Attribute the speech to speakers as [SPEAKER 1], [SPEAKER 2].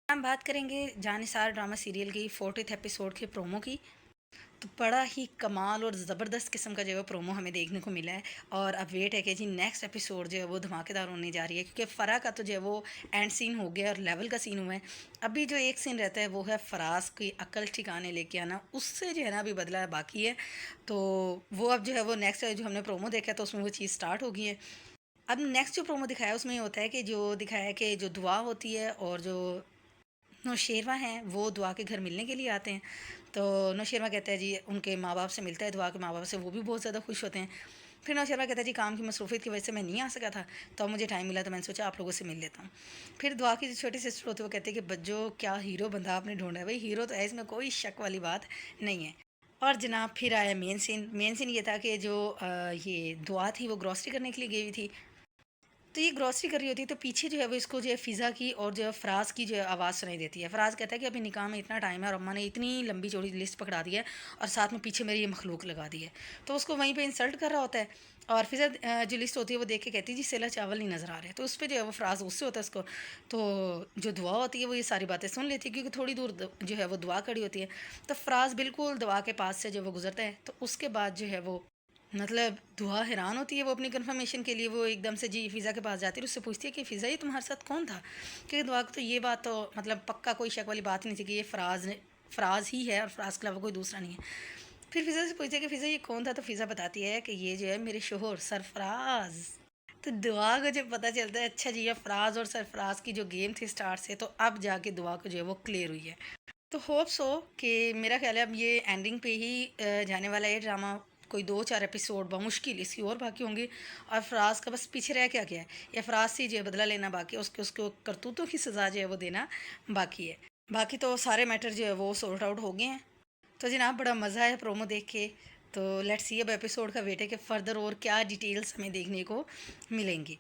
[SPEAKER 1] ہم بات کریں گے جانثار ڈرامہ سیریل کی 40th ایپیسوڈ کے پرومو کی. تو بڑا ہی کمال اور زبردست قسم کا جو ہے پرومو ہمیں دیکھنے کو ملا ہے. اور اب ویٹ ہے کہ جی نیکسٹ ایپیسوڈ جو ہے وہ دھماکے دار ہونے جا رہی ہے، کیونکہ فرح کا تو جو ہے وہ اینڈ سین ہو گیا اور لیول کا سین ہوا ہے. ابھی جو ایک سین رہتا ہے وہ ہے فراز کی عقل ٹھکانے لے کے آنا، اس سے جو ہے نا ابھی بدلا باقی ہے. تو وہ اب جو ہے وہ نیکسٹ جو ہم نے پرومو دیکھا تو اس میں وہ چیز سٹارٹ ہو گئی ہے. اب نیکسٹ جو پرومو دکھایا اس میں یہ ہوتا ہے کہ جو دکھایا ہے کہ جو دعا ہوتی ہے اور جو نوشیروہ ہیں وہ دعا کے گھر ملنے کے لیے آتے ہیں. تو نوشیروہ کہتا ہے جی ان کے ماں باپ سے ملتا ہے، دعا کے ماں باپ سے، وہ بھی بہت زیادہ خوش ہوتے ہیں. پھر نوشیروہ کہتا ہے جی کام کی مصروفیت کی وجہ سے میں نہیں آ سکا تھا، تو اب مجھے ٹائم ملا تو میں نے سوچا آپ لوگوں سے مل لیتا ہوں. پھر دعا کی جو چھوٹی سسٹر ہوتی ہے وہ کہتے ہیں کہ بجو کیا ہیرو بندہ آپ نے ڈھونڈا ہے. بھائی ہیرو تو ہے، اس میں کوئی شک والی بات نہیں ہے. اور جناب پھر آیا مین سین یہ تھا کہ جو یہ دعا تھی وہ گروسری کرنے کے لیے گئی ہوئی تھی. تو یہ گروسری کر رہی ہوتی ہے تو پیچھے جو ہے وہ اس کو جو ہے فضا کی اور جو ہے فراز کی جو ہے آواز سنائی دیتی ہے. فراز کہتا ہے کہ ابھی نکاح میں اتنا ٹائم ہے اور اماں نے اتنی لمبی چوڑی لسٹ پکڑا دی ہے اور ساتھ میں پیچھے میری یہ مخلوق لگا دی ہے. تو اس کو وہیں پہ انسلٹ کر رہا ہوتا ہے. اور فضا جو لسٹ ہوتی ہے وہ دیکھ کے کہتی ہے جی سیلا چاول نہیں نظر آ رہے. تو اس پہ جو ہے وہ فراز غصے ہوتا ہے اس کو. تو جو دعا ہوتی ہے وہ یہ ساری باتیں سن لیتی ہے کیونکہ تھوڑی دور جو ہے وہ دعا کھڑی ہوتی ہے. تو فراز بالکل دعا کے پاس سے جو وہ گزرتا ہے تو اس کے بعد جو ہے وہ مطلب دعا حیران ہوتی ہے. وہ اپنی کنفرمیشن کے لیے وہ ایک دم سے جی فضا کے پاس جاتی ہے اور اس سے پوچھتی ہے کہ فضا یہ تمہارے ساتھ کون تھا. کیونکہ دعا کو تو یہ بات تو مطلب پکا کوئی شک والی بات نہیں تھی کہ یہ فراز ہی ہے اور فراز کے علاوہ کوئی دوسرا نہیں ہے. پھر فضا سے پوچھتی ہے کہ فضا یہ کون تھا، تو فضا بتاتی ہے کہ یہ جو ہے میرے شوہر سرفراز. تو دعا کو جب پتہ چلتا ہے اچھا جی یہ فراز اور سرفراز کی جو گیم تھی اسٹارٹ سے، تو اب جا کے دعا کو جو ہے وہ کلیئر ہوئی ہے. تو ہوپ سو کہ میرا خیال ہے اب یہ اینڈنگ پہ ہی جانے والا ہے ڈرامہ. کوئی 2-4 ایپیسوڈ بمشکل اس کی اور باقی ہوں گے. اور فراز کا بس پیچھے رہ کیا گیا ہے، یا فراز سے جو ہے بدلہ لینا باقی ہے، اس کو کرتوتوں کی سزا جو ہے وہ دینا باقی ہے. باقی تو سارے میٹر جو ہے وہ سورٹ آؤٹ ہو گئے ہیں. تو جناب بڑا مزہ ہے پرومو دیکھ کے. تو لیٹس سی اب ایپیسوڈ کا ویٹ ہے کہ فردر اور کیا ڈیٹیلز ہمیں دیکھنے کو ملیں گی.